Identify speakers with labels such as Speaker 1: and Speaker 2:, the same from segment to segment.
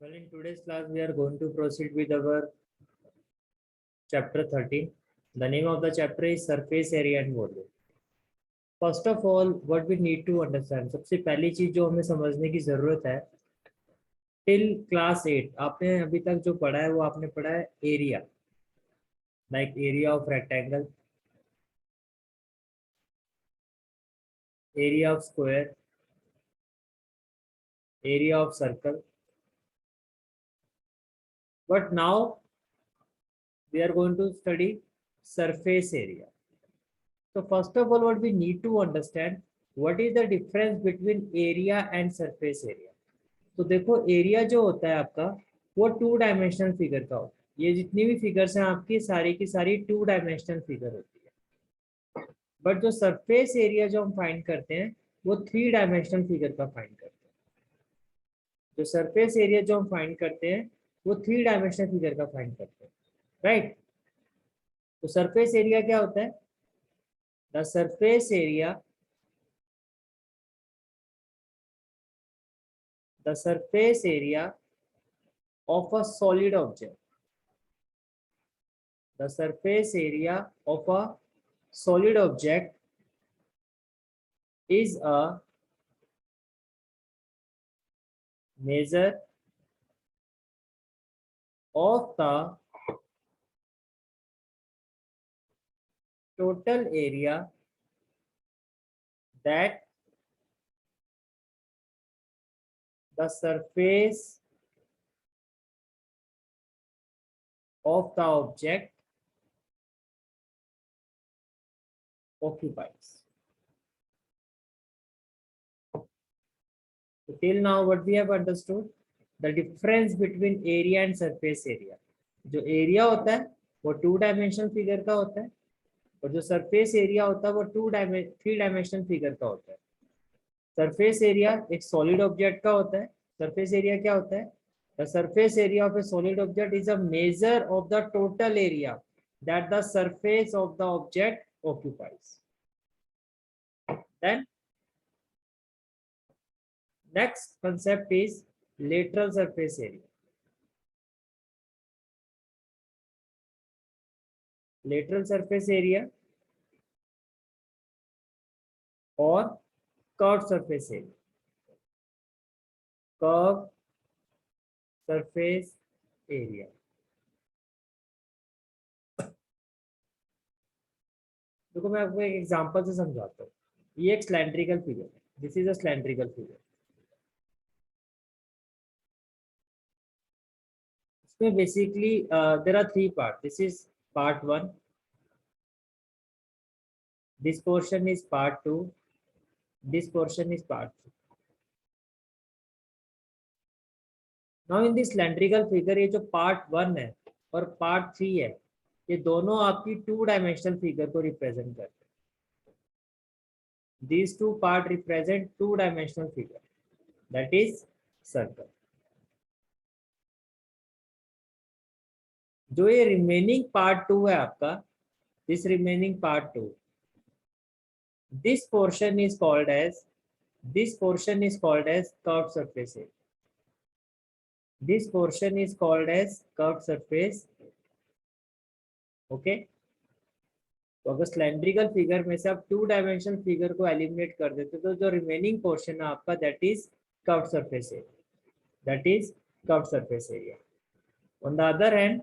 Speaker 1: Well, in today's class, we are going to proceed with our chapter 13. The name of the chapter is Surface Area and Volume. First of all, what we need to understand, सबसे पहली चीज जो हमें समझने की जरूरत है, till class 8 आपने अभी तक जो पढ़ा है वो आपने पढ़ा है area, like area of rectangle, area of square, area of circle. But now we are going to study surface area. So first of all, what we need to understand, what is the difference between area and surface area. तो देखो area जो होता है आपका वो 2 dimensional figure का होता है. ये जितनी भी फिगर्स हैं आपकी सारी की सारी 2 डायमेंशनल फिगर होती है. बट जो सरफेस एरिया जो हम फाइंड करते हैं वो 3 डायमेंशनल फिगर का फाइंड करते हैं. जो सरफेस एरिया जो हम फाइंड करते हैं वो 3 डायमेंशनल फिगर का फाइंड करते हैं, राइट. तो सरफेस एरिया क्या होता है? The surface area, the surface area of a solid object. The surface area of a solid object is a measure of the total area that the surface of the object occupies. So till now what we have understood, the difference between area and surface area. जो area होता है वो 2 dimensional figure का होता है और जो surface area होता है वो 3 डायमेंशनल फिगर का होता है. सरफेस एरिया एक सॉलिड ऑब्जेक्ट का होता है. सरफेस एरिया क्या होता है? The surface area of A solid object is a measure of the total area that the surface of the object occupies. Then next concept is lateral surface area. Lateral surface area or curved surface area. Curved surface area. देखो मैं आपको एक example से समझाता हूँ. ये एक cylindrical figure है. This is a cylindrical figure. इसमें basically there are 3 part. This is part 1, this portion is part 2, this portion is part 3. Now in this cylindrical figure ये जो part 1 है और part 3 है ये दोनों आपकी 2 डायमेंशनल फिगर को रिप्रेजेंट करते हैं. These 2 part represent 2 dimensional figure, that is circle. जो ये रिमेनिंग पार्ट 2 है आपका, this remaining part 2, this portion is called as curved surface area. This portion is called as curved surface. Okay. तो अगर cylindrical figure में से आप 2 dimensional figure को एलिमिनेट कर देते तो जो रिमेनिंग पोर्शन है आपका that is curved surface area. That is curved surface area. On the other hand,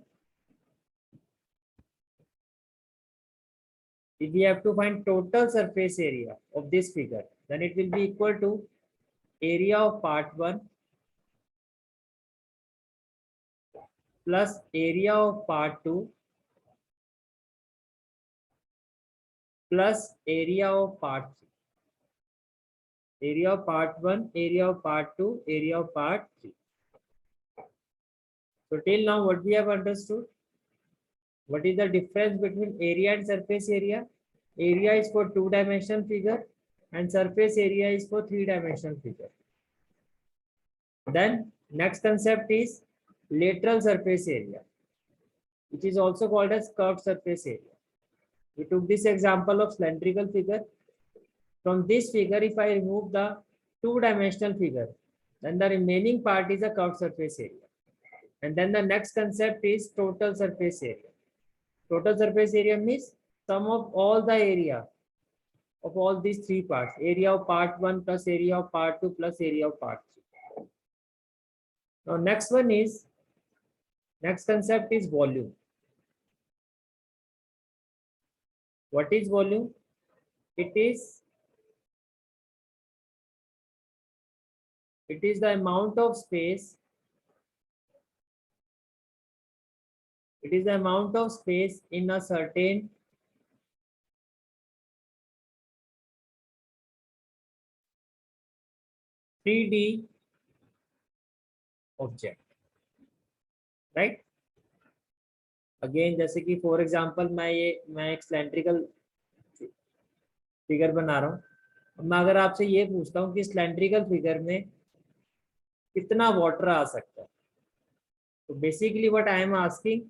Speaker 1: if we have to find total surface area of this figure, then it will be equal to area of part 1 plus area of part 2 plus area of part 3. Area of part 1, area of part 2, area of part 3. So till now what we have understood, what is the difference between area and surface area? Area is for 2 dimensional figure and surface area is for 3 dimensional figure. Then next concept is lateral surface area, which is also called as curved surface area. We took this example of cylindrical figure. From this figure, if I remove the 2 dimensional figure, then the remaining part is a curved surface area. And then the next concept is total surface area. Total surface area means sum of all the area of all these three parts. Area of part 1 plus area of part 2 plus area of part 3. Now next concept is volume. What is volume? It is the amount of space. It is the amount of space in a certain (3D) object, right. Again जैसे कि for example मैं एक cylindrical figure बना रहा हूँ. मैं अगर आपसे ये पूछता हूँ कि सिलेंड्रिकल फिगर में कितना वाटर आ सकता है, तो basically what I am asking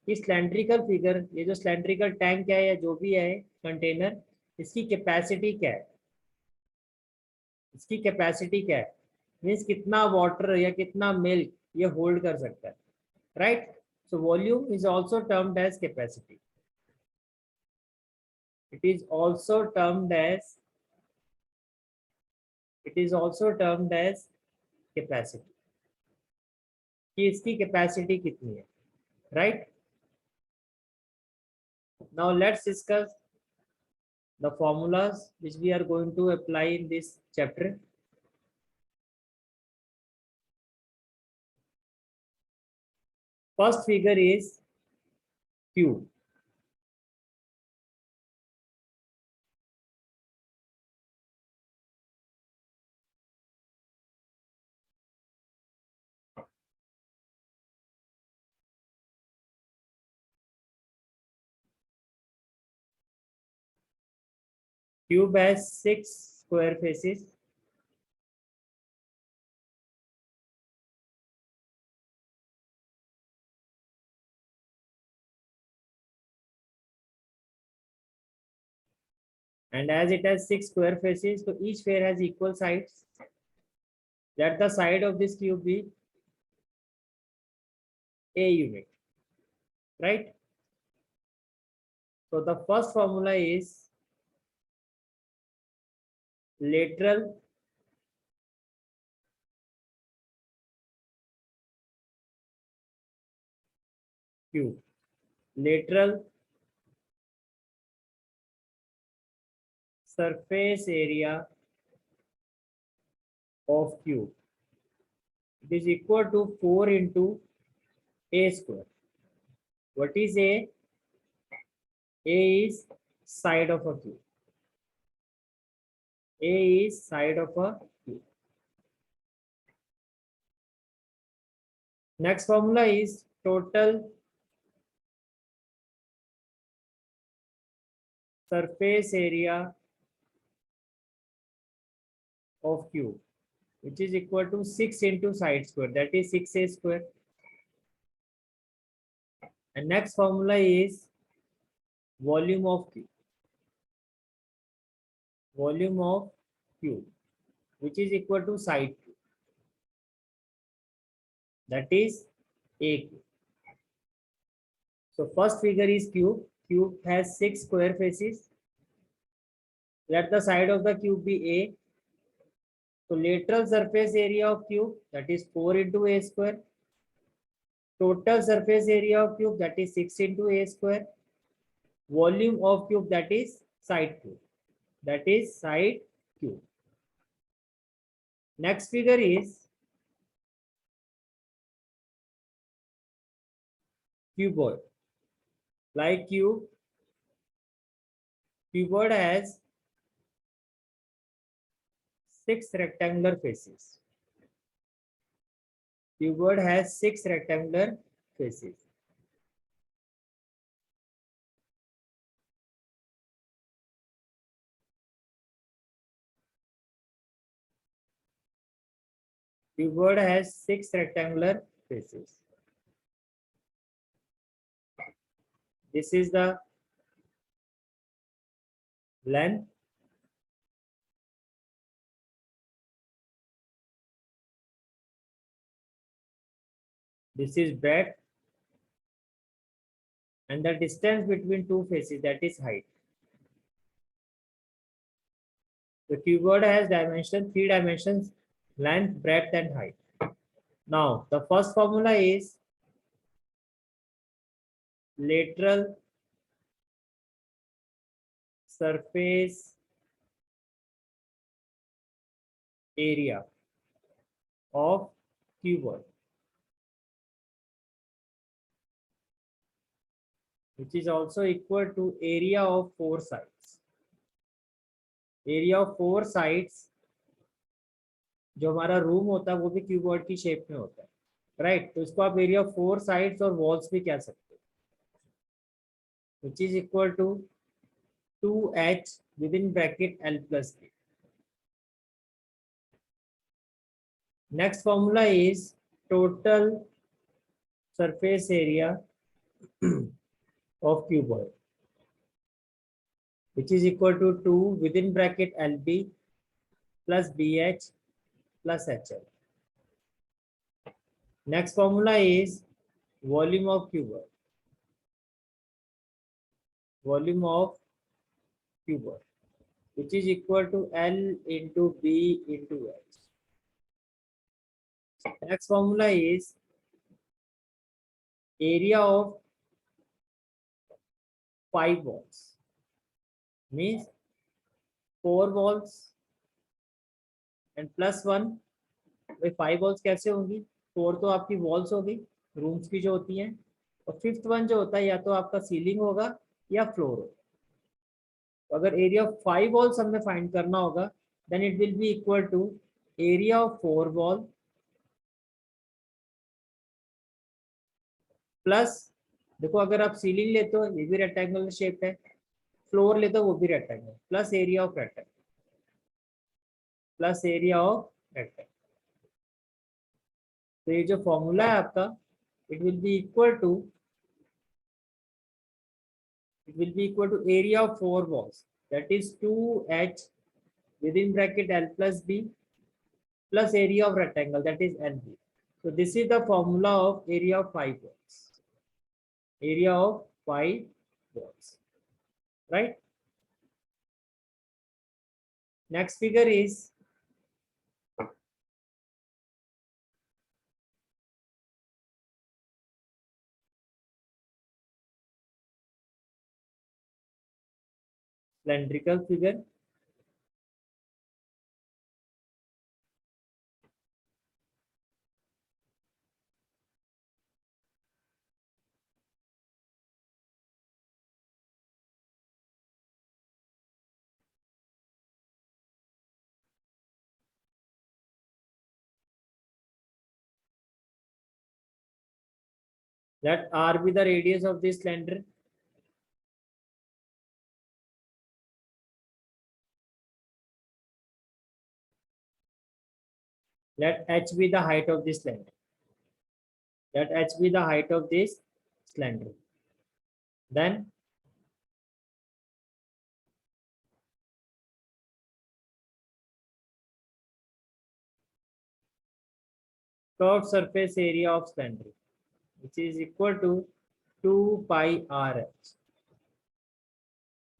Speaker 1: कि सिलेंड्रिकल फिगर, ये जो सिलेंड्रिकल टैंक है या जो भी है कंटेनर, इसकी कैपेसिटी क्या है? इसकी कैपेसिटी क्या है मीन्स कितना वाटर या कितना मिल्क ये होल्ड कर सकता है, right. So volume is also termed as capacity. It is also termed as capacity, कि इसकी कैपेसिटी कितनी है, right. Now let's discuss the formulas which we are going to apply in this chapter. First figure is cube. Cube has 6 square faces. And as it has 6 square faces, so each face has equal sides. Let the side of this cube be a unit, right? So the first formula is lateral cube. Lateral surface area of cube. It is equal to 4 into a square. What is a? A is side of a cube. A is side of a cube. Next formula is total surface area of cube, which is equal to 6 into side square, that is 6a square. And next formula is volume of cube. Volume of cube, which is equal to side cube, that is a cube. So first figure is cube. Cube has 6 square faces. Let the side of the cube be a. So lateral surface area of cube, that is 4 into a square. Total surface area of cube, that is 6 into a square. Volume of cube, that is side cube. That is side cube. Next figure is cuboid. Like cube, cuboid has 6 rectangular faces. Cuboid has 6 rectangular faces. Cuboid has 6 rectangular faces. This is the length. This is breadth, and the distance between two faces, that is height. The cuboid has dimension, 3 dimensions: length, breadth, and height. Now, the first formula is lateral surface area of cuboid, which is also equal to area of 4 sides. Area of 4 sides, जो हमारा room होता है वो भी cuboid की shape में होता है, राइट? तो इसको आप एरिया ऑफ 4 साइड्स और वॉल्स भी कह सकते हो, which is equal to 2h within bracket L plus B. Next formula is total surface area of cuboid, which is equal to 2 within bracket LB plus BH plus HL. Next formula is volume of cuboid. Volume of cuboid, which is equal to L into B into H. Next formula is area of 5 walls, means 4 walls and plus 1. भाई 5 walls कैसे होंगी? 4 तो आपकी walls होगी, rooms की जो होती हैं, और 5th वन जो होता है या तो आपका सीलिंग होगा या फ्लोर होगा. तो अगर एरिया ऑफ 5 वॉल्स हमें फाइंड करना होगा, then it will be equal to area of 4 wall plus, देखो अगर आप सीलिंग लेते हो ये भी रेक्टेंगुलर शेप है, फ्लोर लेते हो वो भी rectangle, plus area of rectangle, plus area of rectangle. तो ये जो फॉर्मूला है आपका, it will be equal to area of 4 walls, that is 2h within bracket L plus B plus area of rectangle, that is LB. So this is the formula of area of 5 walls. Area of 5 walls, right? Next figure is cylindrical figure. Let R be the radius of this cylinder. Let H be the height of this cylinder. Let H be the height of this cylinder. Then curved surface area of cylinder, which is equal to 2 pi RH.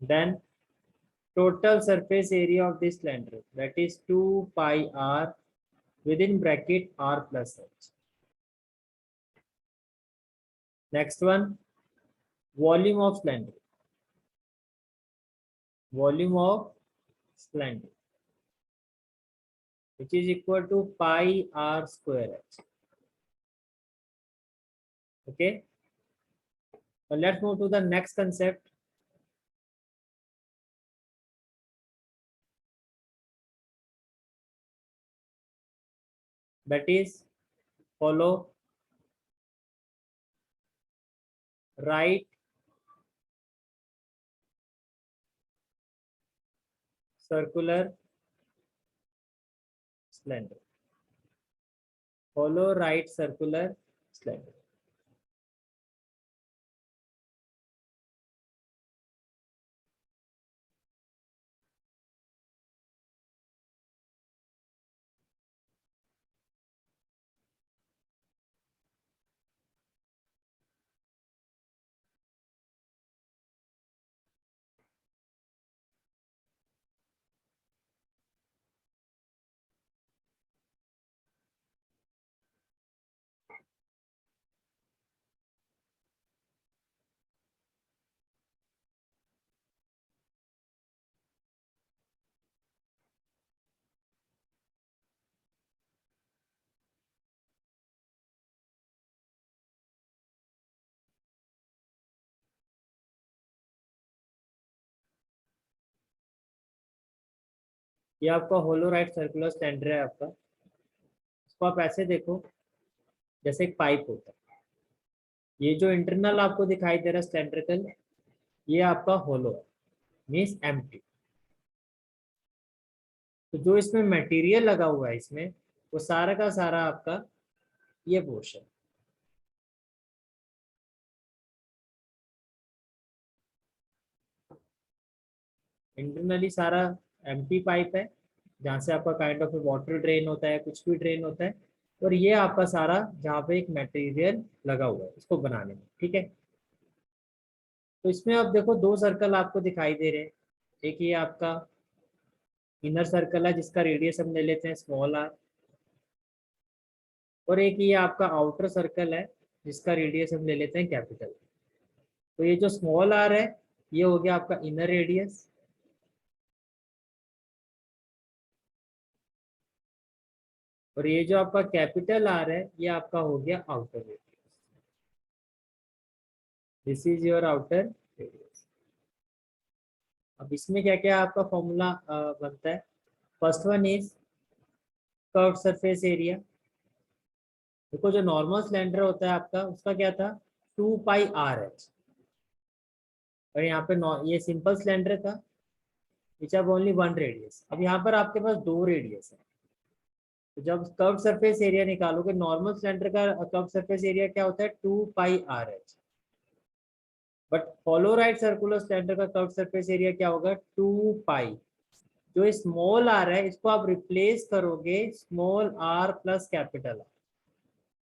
Speaker 1: Then total surface area of this cylinder, that is 2 pi R within bracket R plus H. Next one, volume of cylinder. Volume of cylinder, which is equal to pi R square H. Okay. So let's move to the next concept. That is follow right circular cylinder. Follow right circular cylinder. ये आपका होलो right circular cylinder है आपका। इसको आप ऐसे देखो, जैसे एक पाइप होता है। ये जो इंटरनल आपको दिखाई दे रहा है सिलेंड्रिकल, ये आपका होलो है, मीन्स एम्प्टी। तो जो इसमें मटेरियल लगा हुआ है इसमें, वो सारा का सारा आपका ये पोर्शन। इंटरनली सारा एम्प्टी पाइप है, जहाँ से आपका काइंड ऑफ वाटर ड्रेन होता है, कुछ भी ड्रेन होता है। और ये आपका सारा जहाँ पे एक मटेरियल लगा हुआ है इसको बनाने में, ठीक है। तो इसमें आप देखो दो सर्कल आपको दिखाई दे रहे हैं। एक ये आपका इनर सर्कल है जिसका रेडियस हम ले लेते हैं स्मॉल आर, और एक ये आपका आउटर सर्कल है जिसका रेडियस हम ले लेते हैं कैपिटल। तो ये जो स्मॉल आर है, ये हो गया आपका इनर रेडियस, और ये जो आपका कैपिटल आर है, ये आपका हो गया outer radius. This is your outer radius. अब इसमें क्या क्या आपका फॉर्मूला बनता है। First one is curve surface area. देखो जो नॉर्मल सिलेंडर होता है आपका, उसका क्या था, 2 पाई आर एच। और यहाँ पे ये सिंपल सिलेंडर था which have only one radius. अब यहाँ पर आपके पास दो रेडियस है। तो जब कर्व सरफेस एरिया निकालोगे, नॉर्मल सिलेंडर का कर्व सरफेस एरिया क्या होता है, 2 pi R H. But hollow right circular cylinder का कर्व सरफेस एरिया क्या होगा, 2 पाई। जो स्मॉल आर है, इसको आप रिप्लेस करोगे small R plus capital R.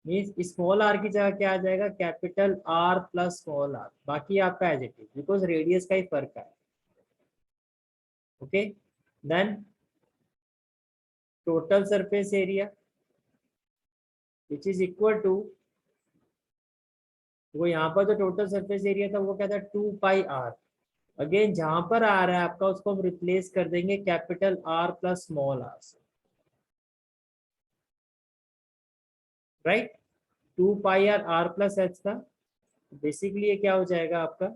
Speaker 1: Means small R की जगह क्या आ जाएगा, capital R plus small R. बाकी आपका as it is, because radius का ही फर्क है। Okay, then total surface area which is equal to, वो यहाँ पर जो टोटल सरफेस एरिया था वो क्या था, 2 पाई आर। अगेन जहां पर आ रहा है आपका, उसको हम रिप्लेस कर देंगे capital R plus small R से, right. 2 pi R, R plus H था। बेसिकली ये क्या हो जाएगा आपका,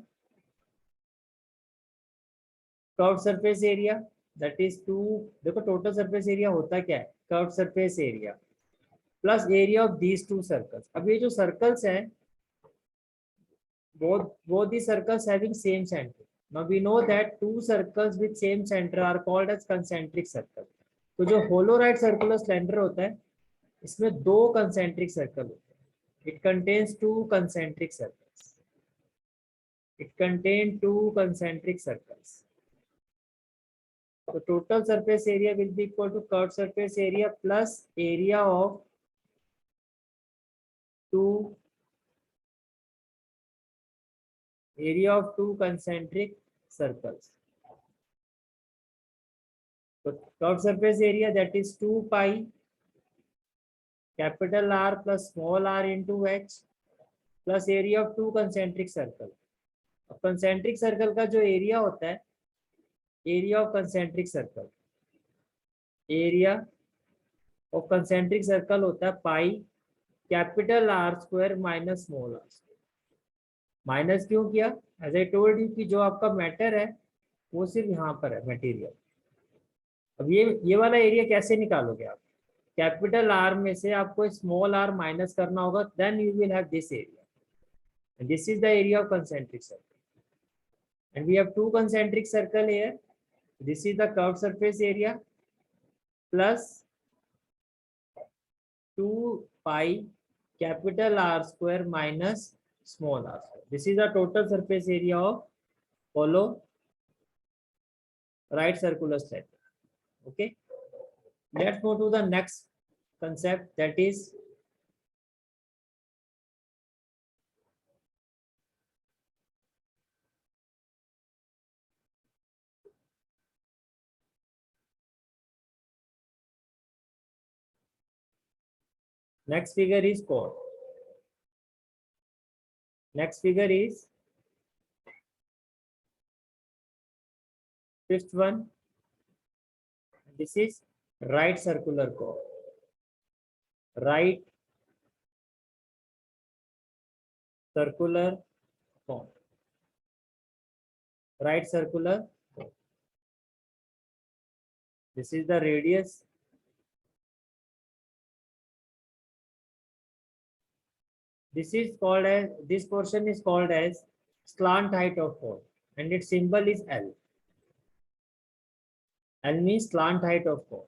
Speaker 1: curve surface area that is 2। देखो टोटल सरफेस एरिया होता क्या है, curve surface area plus area of these two circles. अब ये जो सर्कल्स हैं, both the circles having same center. Now we know that two circles with same center are called as concentric circle. तो जो होलो right circular cylinder होता है, इसमें दो कंसेंट्रिक सर्कल होते हैं। It contains two concentric circles. It contain two concentric circles. So total surface area will be equal to curved surface area plus area of two concentric circles. So curved surface area, that is 2 pi capital R plus small r into h plus area of two concentric circle. अब concentric circle का जो area होता है, area of concentric circle, area of concentric circle होता है pi capital R square minus small R square. Minus क्यों किया, as I told you कि जो आपका मैटर है वो सिर्फ यहाँ पर है, मटेरियल। अब ये वाला एरिया कैसे निकालोगे आप, कैपिटल आर में से आपको स्मॉल आर माइनस करना होगा, then you will have this area, and this is the area of concentric circle. And we have two concentric circle here. This is the curved surface area plus 2 pi capital R square minus small r square. This is the total surface area of hollow right circular cylinder. Okay, let's move to the next concept, that is next figure is chord. Next figure is fifth one. This is right circular chord. Right circular chord. Right circular chord. This is the radius. This portion is called as slant height of cone, and its symbol is L. L means slant height of cone.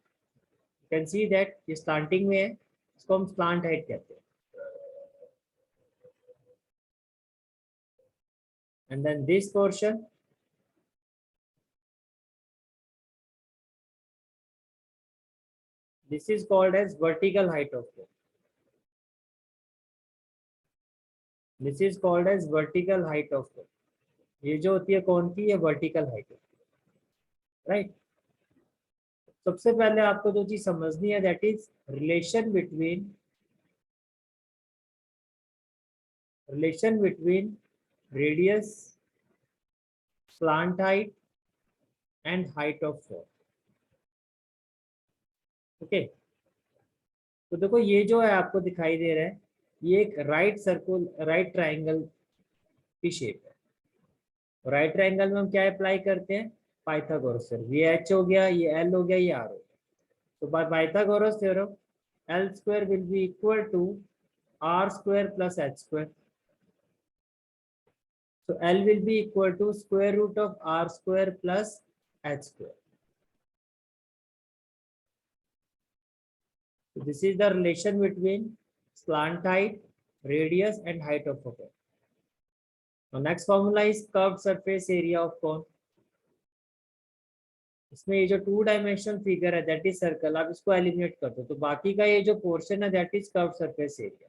Speaker 1: You can see that ये slanting में है, इसको हम slant height कहते हैं. And then this portion, this is called as vertical height of cone. This is called as vertical height of cone. ये जो होती है कौन की, ये वर्टिकल हाइट होती है, राइट. सबसे पहले आपको जो चीज समझनी है, that is relation between radius, slant height and height of cone. Okay, तो देखो ये जो है आपको दिखाई दे रहा है, ये एक राइट ट्राइंगल की शेप है. राइट ट्राइंगल में हम क्या अप्लाई करते हैं, पाइथागोरस थ्योरम. ये एच हो गया, ये एल हो गया, ये आर हो गया. तो by Pythagoras theorem L square will be equal to R square plus H square. So L will be equal to square root of r square plus h square. So this is the relation between slant height, radius and height of a cone. Now next formula is curved surface area of cone. इसमें ये जो 2 dimensional figure है, that is circle, आप इसको eliminate कर दो, तो बाकी का ये जो पोर्शन है, that is curved surface area,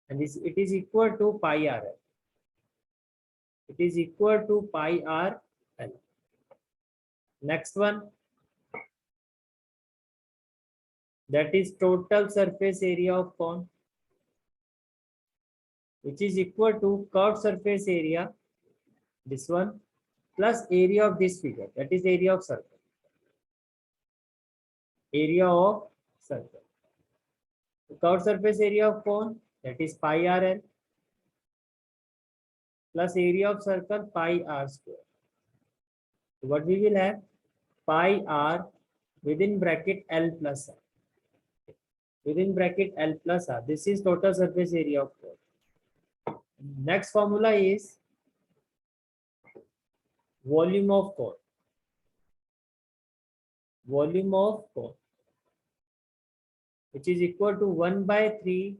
Speaker 1: and it is equal to pi R L. It is equal to pi r l. Next one, that is total surface area of cone, which is equal to curved surface area, this one, plus area of this figure, that is area of circle. Area of circle. The curved surface area of cone, that is pi r l, plus area of circle pi r square. So what we will have, pi r within bracket L plus r. Within bracket L plus r. This is total surface area of cone. Next formula is volume of cone. Volume of cone, which is equal to 1 by 3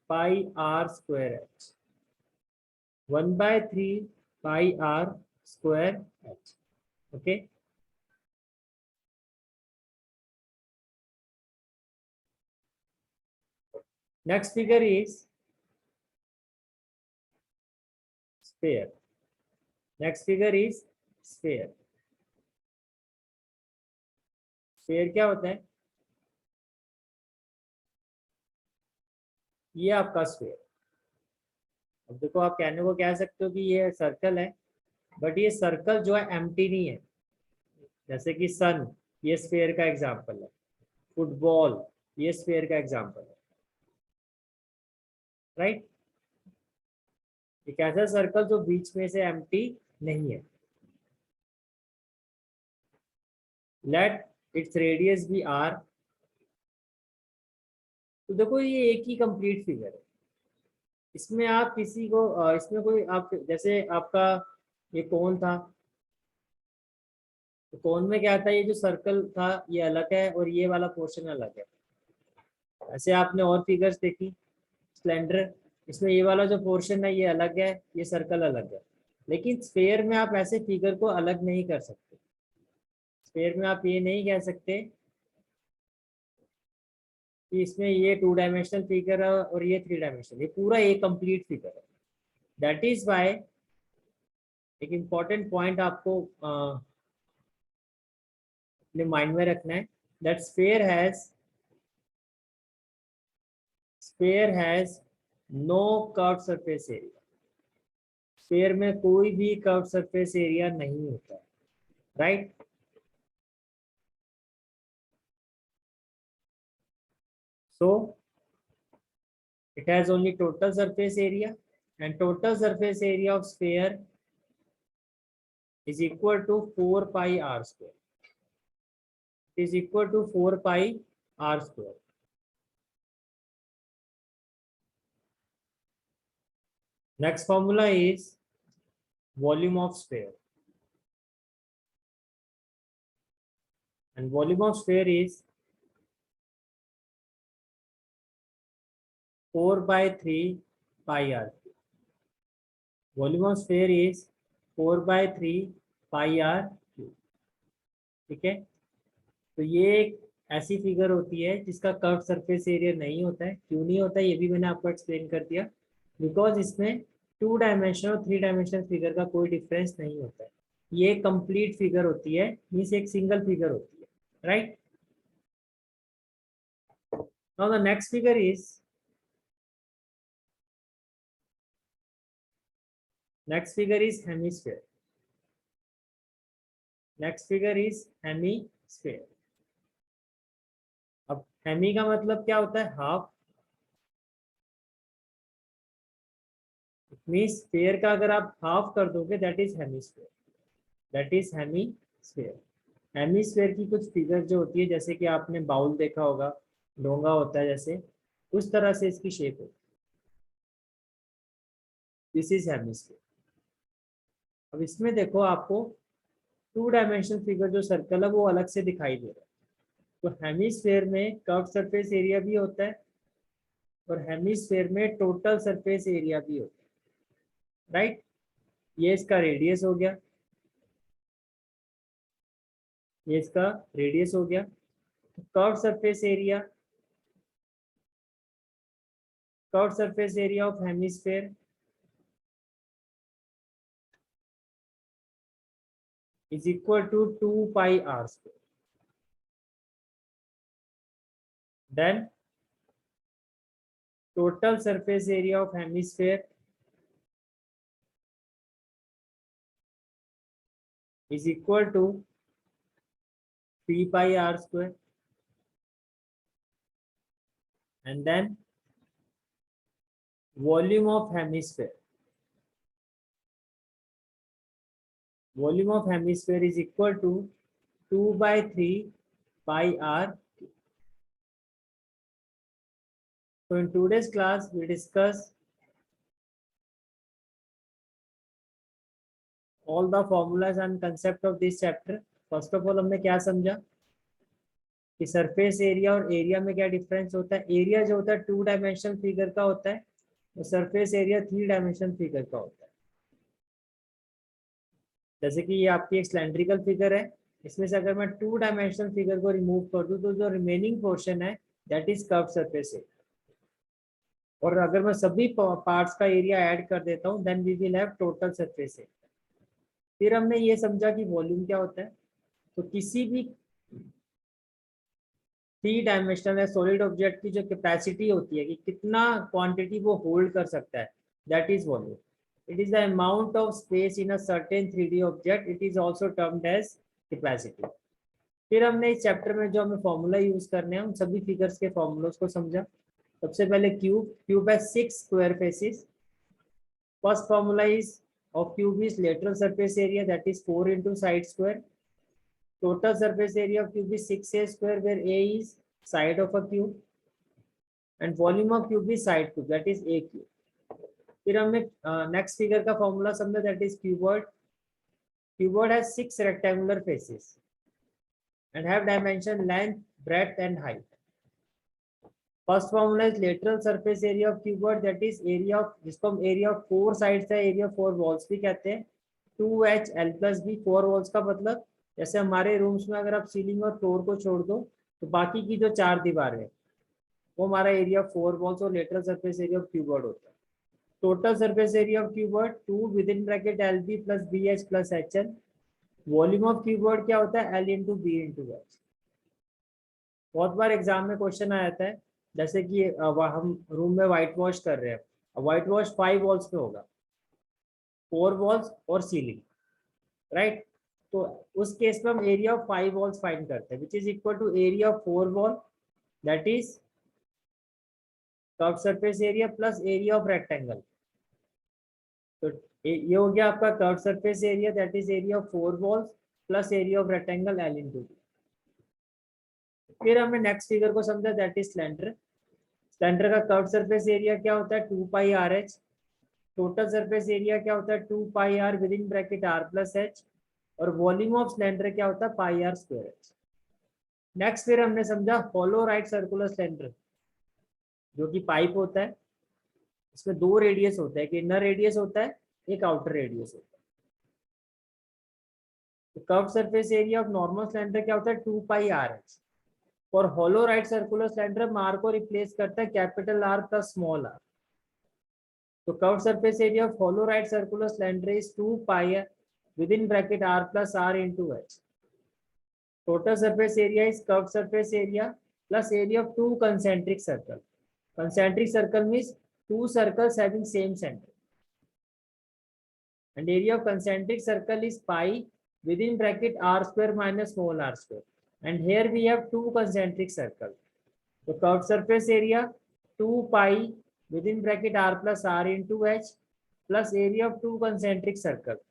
Speaker 1: pi r square h. 1 by 3 pi r square h. Okay. Next figure is sphere. Next figure is sphere. Sphere क्या होता है, ये आपका sphere. अब देखो, आप कहने को कह सकते हो कि ये सर्कल है, बट ये सर्कल जो है एम्प्टी नहीं है. जैसे कि सन, ये स्फीयर का एग्जांपल है. फुटबॉल, ये स्फीयर का एग्जांपल है, राइट. एक ऐसा सर्कल जो बीच में से एम्प्टी नहीं है. Let its radius be R. तो देखो, ये एक ही कंप्लीट फिगर है. इसमें आप किसी को इसमें कोई आप, जैसे आपका ये कौन था, तो कौन में क्या था, ये जो सर्कल था ये अलग है और ये वाला पोर्शन अलग है. ऐसे आपने और फिगर्स देखी, सिलेंडर, इसमें ये वाला जो पोर्शन है ये अलग है, ये सर्कल अलग है. लेकिन स्फीयर में आप ऐसे फिगर को अलग नहीं कर सकते. स्फीयर में आप ये नहीं कह सकते कि इसमें ये 2 डायमेंशनल फिगर है और ये 3 डायमेंशनल, ये पूरा एक कंप्लीट फिगर है. दैट इज वाई एक इंपॉर्टेंट पॉइंट आपको अपने माइंड में रखना है, that sphere has no curved surface area. Sphere में कोई भी कर्व्ड सरफेस एरिया नहीं होता है, right. So it has only total surface area, and total surface area of sphere is equal to 4 pi r square. is equal to 4 pi r square. Next formula is volume of sphere. And volume of sphere is 4 by 3 pi r. Volume of sphere is 4 by 3 pi r cube. ठीक है, तो ये एक ऐसी figure होती है जिसका curve surface area नहीं होता है. क्यों नहीं होता है ये भी मैंने आपको एक्सप्लेन कर दिया. बिकॉज इसमें 2 डायमेंशन और 3 डायमेंशनल फिगर का कोई डिफरेंस नहीं होता है. ये कंप्लीट फिगर होती है, मीन्स एक सिंगल फिगर होती है, right. Now the next figure is hemisphere. Next figure is hemisphere. अब हेमी का मतलब क्या होता है? हाफ. मीन्स स्फीयर का अगर आप हाफ कर दोगे that is hemisphere. That is hemisphere. Hemisphere की कुछ फिगर जो होती है, जैसे कि आपने बाउल देखा होगा, डोंगा होता है जैसे, उस तरह से इसकी शेप होती है. This is hemisphere. अब इसमें देखो आपको 2 डायमेंशनल फिगर जो सर्कल है वो अलग से दिखाई दे रहा है. तो हेमिस्फीयर में कर्व सरफेस एरिया भी होता है और हेमिस्फीयर में टोटल सरफेस एरिया भी होता है, राइट. ये इसका रेडियस हो गया, ये इसका रेडियस हो गया. Curve surface area of hemisphere is equal to 2 pi r square. Then total surface area of hemisphere is equal to 3 pi r square. And then volume of hemisphere. Volume of hemisphere is equal to 2 by 3 pi r. So in today's class we discuss all the formulas and concept of this chapter. First of all हमने क्या समझा कि surface area और area में क्या difference होता है. Area जो होता है 2 डायमेंशनल फिगर का होता है और सरफेस एरिया 3 डायमेंशनल फिगर का होता है. जैसे कि ये आपकी एक सिलेंड्रिकल फिगर है, इसमें से अगर मैं 2 डायमेंशनल फिगर को रिमूव कर दूं तो जो रिमेनिंग पोर्शन है that is curve surface area. और अगर मैं सभी पार्ट्स का एरिया ऐड कर देता हूं then we will have total surface area. फिर हमने ये समझा कि वॉल्यूम क्या होता है. तो किसी भी 3 डायमेंशनल या सॉलिड ऑब्जेक्ट की जो कैपेसिटी होती है कि कितना क्वांटिटी वो होल्ड कर सकता है, that is volume. It is the amount of space in a certain 3D object. It is also termed as capacity. फिर हमने इस चैप्टर में जो हमें फॉर्मूला यूज करने हैं उन सभी फिगर्स के फॉर्मूलोस को समझा. सबसे पहले क्यूब है 6 square faces. First formula is of cube is lateral surface area that is 4 into side square. Total surface area of cube is 6a square where a is side of a cube and volume of cube is side cube that is a cube. फिर हमने next figure का formula समझा that is cuboid. Cuboid has 6 rectangular faces and have dimension length, breadth and height. First formula is lateral surface area of cuboid that is area of, जिसको हम area of 4 sides है, area of 4 walls भी कहते हैं. 2HL+B 4 walls का मतलब जैसे हमारे रूम्स में अगर आप सीलिंग और फ्लोर को छोड़ दो तो बाकी की जो 4 दीवार है वो हमारा एरिया ऑफ 4 वॉल्स और lateral surface area of cuboid होता है. Total surface area of cuboid 2 within bracket LB plus BH plus HL. Volume of cuboid क्या होता है? L into B into H. बहुत बार एग्जाम में क्वेश्चन आ जाता है, जैसे कि हम रूम में व्हाइट वॉश कर रहे हैं. व्हाइट वॉश 5 वॉल्स पे होगा, 4 वॉल्स और सीलिंग, राइट. तो उस केस में हम एरिया ऑफ 5 वॉल्स फाइंड करते हैं which is equal to area of 4 wall that is curve surface area plus area of rectangle. तो ये हो गया आपका curve surface area that is area of 4 walls plus area of rectangle L into B. फिर हमने next figure को समझा, that is cylinder. Cylinder का कर्व सरफेस एरिया क्या होता है, 2 pi R H. Total surface area क्या होता है, 2 pi R within bracket R plus H. और वॉल्यूम ऑफ सिलेंडर क्या होता है, pi R square H. Next फिर हमने समझा होलो राइट सर्कुलर सिलेंडर, जो कि पाइप होता है। इसमें दो रेडियस होता है, एक इनर रेडियस होता है, एक आउटर रेडियस होता है। तो curve surface area of normal cylinder क्या होता है, 2 पाई आर एच। और होलो राइट सर्कुलर सिलेंडर में आर को रिप्लेस करता है capital R plus small R. तो curve surface area of hollow right circular cylinder is 2 pi within bracket r plus r into h. Total surface area is curved surface area plus area of two concentric circle. Concentric circle means two circles having same center. And area of concentric circle is pi within bracket r square minus small r square. And here we have two concentric circles. So curved surface area 2 pi within bracket r plus r into h plus area of two concentric circle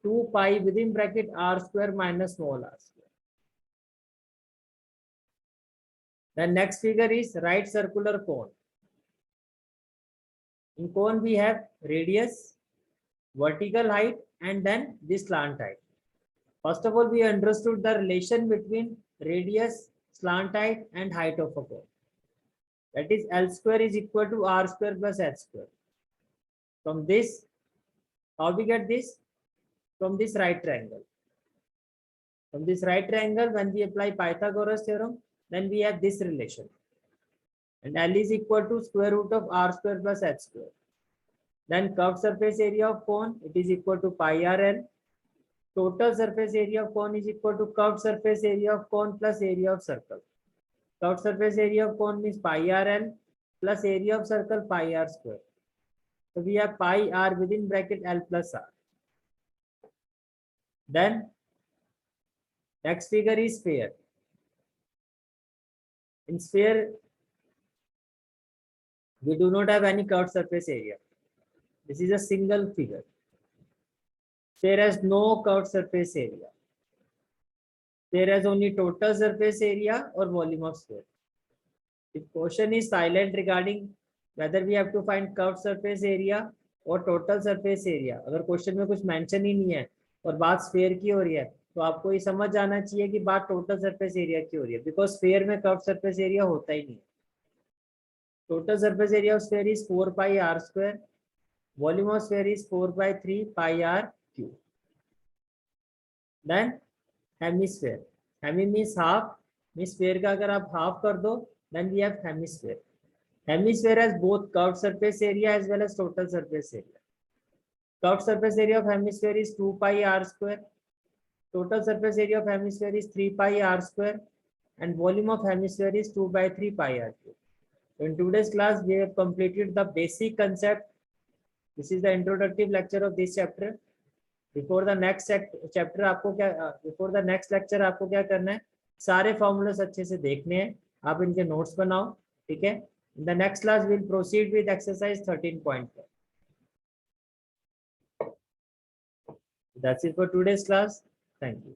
Speaker 1: 2 pi within bracket r square minus small r square. The next figure is right circular cone. In cone we have radius, vertical height, and then this slant height. First of all, we understood the relation between radius, slant height, and height of a cone. That is L square is equal to R square plus H square. From this, how we get this? From this right triangle. From this right triangle, when we apply Pythagoras theorem, then we have this relation. And L is equal to square root of R square plus H square. Then curved surface area of cone, it is equal to pi r L. Total surface area of cone is equal to curved surface area of cone plus area of circle. Curved surface area of cone means pi r L plus area of circle pi r square. So we have pi r within bracket L plus r. Then next figure is sphere. In sphere, we do not have any curved surface area. This is a single figure. Sphere has no curved surface area. Sphere has only total surface area or volume of sphere. The question is silent regarding whether we have to find curved surface area और total surface area. अगर question में कुछ mention ही नहीं है और बात sphere की हो रही है, तो आपको ये समझ जाना चाहिए कि बात टोटल सरफेस एरिया की हो रही है, बिकॉज स्फीयर में कर्व सरफेस एरिया होता ही नहीं है। Total surface area of sphere is 4 pi R square, volume of sphere is 4/3 pi R cube. Then hemisphere, hemi means half, means sphere का अगर आप हाफ कर दो, then we have hemisphere. Hemisphere has both curved surface area as well as total surface area. Curved surface area of hemisphere is 2 pi r square. Total surface area of hemisphere is 3 pi r square. And volume of hemisphere is 2/3 pi r cube. So in today's class, we have completed the basic concept. This is the introductory lecture of this chapter. Before the next chapter आपको क्या, before the next lecture आपको क्या करना है, सारे formulas अच्छे से देखने हैं, आप इनके नोट्स बनाओ, ठीक है। In the next class, we'll proceed with exercise 13.4. That's it for today's class. Thank you.